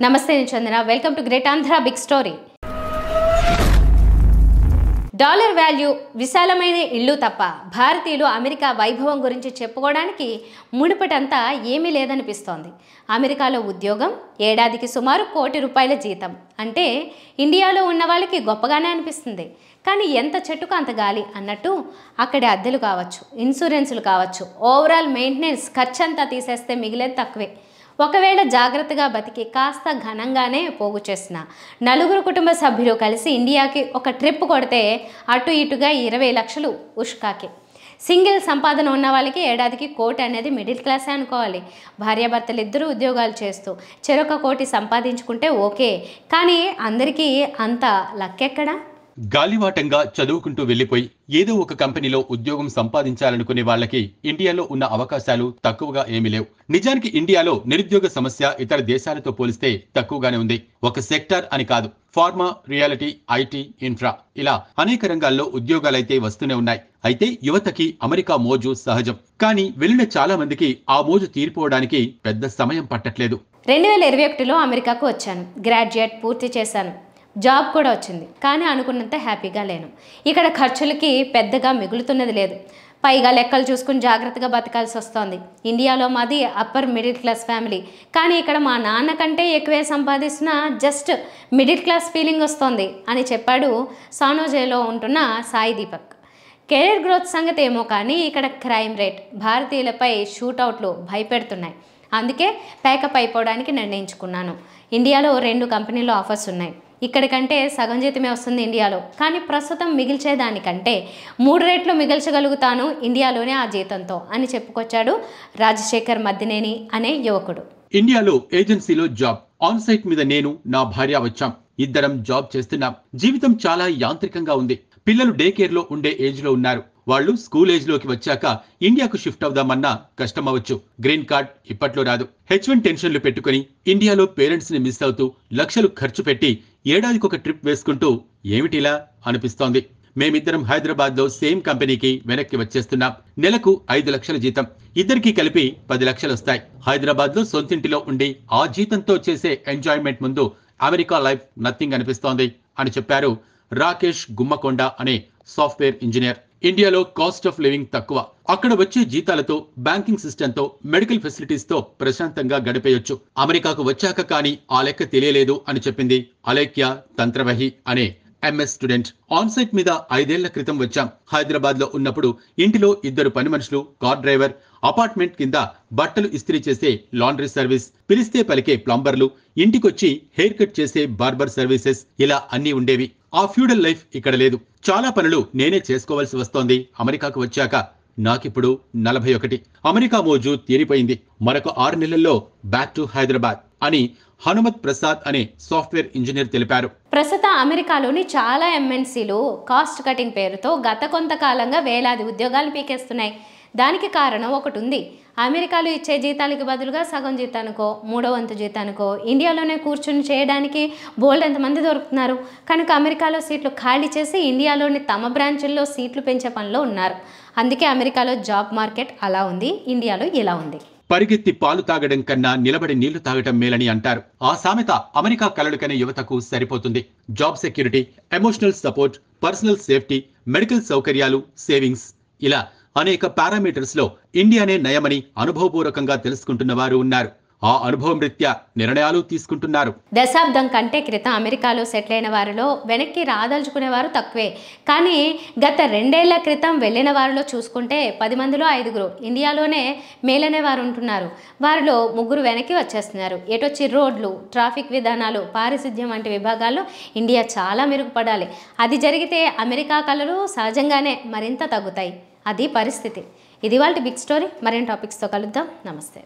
నమస్తే నేను Chandana. Welcome to Great Andhra big story. Dollar value, విశాలమైన ఇల్లు తప్ప భారతీయులు అమెరికా వైభవం గురించి చెప్పుకోవడానికి మునుపటంతా ఏమీ లేదనిపిస్తోంది. అమెరికాలో ఉద్యోగం, ఏడాదికి సుమారు ₹1,00,00,000 జీతం అంటే ఇండియాలో ఉన్న వాళ్ళకి గొప్పగానే అనిపిస్తుంది. కానీ ఎంత చెట్టుకు అంత గాలి అన్నట్టు అక్కడి అద్దెలు కావచ్చు, ఇన్సూరెన్సులు కావచ్చు, ఓవరాల్ మెయింటెనెన్స్ ఖర్చంతా తీసేస్తే మిగిలేది తక్కువే. ఒకవేళ జాగ్రత్తగా బతికి కాస్త ఘనంగానే పోగు చేసిన నలుగురు కుటుంబ సభ్యులు కలిసి ఇండియాకి ఒక ట్రిప్ కొడితే అటు ఇటుగా 20 లక్షలు ఉష్కాకి. సింగిల్ సంపాదన ఉన్న వాళ్ళకి ఏడాదికి ₹1,00,00,000 అనేది మిడిల్ క్లాసే అనుకోవాలి. భార్యాభర్తలు ఇద్దరు ఉద్యోగాలు చేస్తూ చెరొక ₹1,00,00,000 సంపాదించుకుంటే ఓకే, కానీ అందరికీ అంత లక్కెక్కడా? గాలివాటంగా చదువుకుంటూ వెళ్లిపోయి ఏదో ఒక కంపెనీలో ఉద్యోగం సంపాదించాలనుకునే వాళ్ళకి ఇండియాలో ఉన్న అవకాశాలు తక్కువగా ఏమీ లేవు. నిజానికి ఇండియాలో నిరుద్యోగ సమస్య ఇతర దేశాలతో పోలిస్తే తక్కువగానే ఉంది. ఒక సెక్టార్ అని కాదు, ఫార్మా, రియాలిటీ, ఐటీ, ఇన్ఫ్రా ఇలా అనేక రంగాల్లో ఉద్యోగాలైతే వస్తూనే ఉన్నాయి. అయితే యువతకి అమెరికా మోజు సహజం. కానీ వెళ్ళిన చాలా మందికి ఆ మోజు తీరిపోవడానికి పెద్ద సమయం పట్టట్లేదు. 2021లో అమెరికాకు వచ్చాను. గ్రాడ్యుయేట్ పూర్తి చేశాను. జాబ్ కూడా వచ్చింది. కానీ అనుకున్నంత హ్యాపీగా లేను. ఇక్కడ ఖర్చులకి పెద్దగా మిగులుతున్నది లేదు. పైగా లెక్కలు చూసుకుని జాగ్రత్తగా బతకాల్సి వస్తోంది. ఇండియాలో మాది అప్పర్ మిడిల్ క్లాస్ ఫ్యామిలీ. కానీ ఇక్కడ మా నాన్న కంటే ఎక్కువే సంపాదిస్తున్నా జస్ట్ మిడిల్ క్లాస్ ఫీలింగ్ వస్తోంది అని చెప్పాడు సానోజేలో ఉంటున్న సాయి దీపక్. కెరీర్ గ్రోత్ సంగతి ఏమో కానీ ఇక్కడ క్రైమ్ రేట్ భారతీయులపై షూటౌట్లు భయపెడుతున్నాయి. అందుకే ప్యాకప్ అయిపోవడానికి నిర్ణయించుకున్నాను. ఇండియాలో 2 కంపెనీలో ఆఫర్స్ ఉన్నాయి. ఇక్కడికంటే సగం జీతమే వస్తుంది ఇండియాలో. కానీ ప్రస్తుతం మిగిల్చేదానికంటే 3 రెట్లు మిగిల్చగలుగుతాను ఇండియాలోనే ఆ జీతంతో అని చెప్పుకొచ్చాడు రాజశేఖర్ మద్దినేని అనే యువకుడు. ఇండియాలో ఏజెన్సీలో జాబ్, ఆన్ సైట్ మీద నేను, నా భార్య వచ్చాం. ఇద్దరం జాబ్ చేస్తున్నాం. జీవితం చాలా యాంత్రికంగా ఉంది. పిల్లలు డే కేర్ లో ఉండే ఏజ్ లో ఉన్నారు. వాళ్ళు స్కూల్ ఏజ్ లోకి వచ్చాక ఇండియాకు షిఫ్ట్ అవుదామన్నా కష్టమవచ్చు. గ్రీన్ కార్డ్ ఇప్పట్లో రాదు. H1 టెన్షన్లు పెట్టుకుని ఇండియాలో పేరెంట్స్ ని మిస్ అవుతూ లక్షలు ఖర్చు పెట్టి ఏడాదికి ఒక ట్రిప్ వేసుకుంటూ ఏమిటిలా అనిపిస్తోంది. మేమిద్దరం హైదరాబాద్ లో సేమ్ కంపెనీకి వెనక్కి వచ్చేస్తున్నాం. నెలకు 5 లక్షల జీతం. ఇద్దరికి కలిపి 10 లక్షలు వస్తాయి. హైదరాబాద్ లో సొంతింటిలో ఉండి ఆ జీతంతో చేసే ఎంజాయ్మెంట్ ముందు అమెరికా లైఫ్ నథింగ్ అనిపిస్తోంది అని చెప్పారు రాకేష్ గుమ్మకొండ అనే సాఫ్ట్వేర్ ఇంజనీర్. ఇండియాలో కాస్ట్ ఆఫ్ లివింగ్ తక్కువ. అక్కడ వచ్చే జీతాలతో, బ్యాంకింగ్ సిస్టమ్ తో, మెడికల్ ఫెసిలిటీస్ తో ప్రశాంతంగా గడిపేయొచ్చు. అమెరికాకు వచ్చాక కానీ ఆ లెక్క తెలియలేదు అని చెప్పింది అలేఖ్య తంత్రవహి అనే MS స్టూడెంట్. ఆన్ సైట్ మీద 5 ఏళ్ల క్రితం వచ్చాం. హైదరాబాద్ లో ఉన్నప్పుడు ఇంటిలో 2 పని మనుషులు, కార్ డ్రైవర్, అపార్ట్మెంట్ కింద బట్టలు ఇస్త్రీ చేసే లాండ్రీ సర్వీస్, పిలిస్తే పలికే ప్లంబర్లు, ఇంటికొచ్చి హెయిర్ కట్ చేసే బార్బర్ సర్వీసెస్ ఇలా అన్నీ ఉండేవి. ఆ ఫ్యూడల్ లైఫ్ ఇక్కడ లేదు. చాలా పనులు నేనే చేసుకోవాల్సి వస్తోంది. అమెరికాకు వచ్చాక నాకిప్పుడు 41. అమెరికా మోజు తీరిపోయింది. మరొక 6 నెలల్లో బ్యాక్ టు హైదరాబాద్ అని హనుమత్ ప్రసాద్ అనే సాఫ్ట్వేర్ ఇంజనీర్ తెలిపారు. ప్రస్తుతం అమెరికాలోని చాలా MNCలు కాస్ట్ కటింగ్ పేరుతో గత కొంతకాలంగా వేలాది ఉద్యోగాలు పీకేస్తున్నాయి. దానికి కారణం ఒకటి ఉంది. అమెరికాలో ఇచ్చే జీతాలకు బదులుగా సగం జీతానికో, 3వ వంతు జీతానికో ఇండియాలోనే కూర్చుని చేయడానికి బోల్డ్ ఎంతమంది దొరుకుతున్నారు. కనుక అమెరికాలో సీట్లు ఖాళీ చేసి ఇండియాలోని తమ బ్రాంచుల్లో సీట్లు పెంచే పనిలో ఉన్నారు. అందుకే అమెరికాలో జాబ్ మార్కెట్ అలా ఉంది, ఇండియాలో ఇలా ఉంది. పరిగెత్తి పాలు తాగడం కన్నా నిలబడి నీళ్లు తాగటం మేలని అంటారు. ఆ సామెత అమెరికా కలలు కనే యువతకు సరిపోతుంది. Job security, emotional support, personal safety, medical సౌకర్యాలు, సేవింగ్స్ ఇలా అనేక పారామీటర్స్ లో ఇండియానే నయమని అనుభవపూర్వకంగా తెలుసుకుంటున్న వారు ఉన్నారు. ఆ అనుభవం రీత్యా నిర్ణయాలు తీసుకుంటున్నారు. దశాబ్దం కంటే క్రితం అమెరికాలో సెటిల్ అయిన వారిలో వెనక్కి రాదలుచుకునేవారు తక్కువే. కానీ గత 2 ఏళ్ల క్రితం వెళ్ళిన వారిలో చూసుకుంటే 10 మందిలో 5 ఇండియాలోనే మేలనే వారు ఉంటున్నారు. వారిలో 3 వెనక్కి వచ్చేస్తున్నారు. ఎటొచ్చి రోడ్లు, ట్రాఫిక్ విధానాలు, పారిశుద్ధ్యం వంటి విభాగాల్లో ఇండియా చాలా మెరుగుపడాలి. అది జరిగితే అమెరికా కళలు సహజంగానే మరింత తగ్గుతాయి. అది పరిస్థితి. ఇది వాళ్ళ బిగ్ స్టోరీ. మరిన్ని టాపిక్స్తో కలుద్దాం. నమస్తే.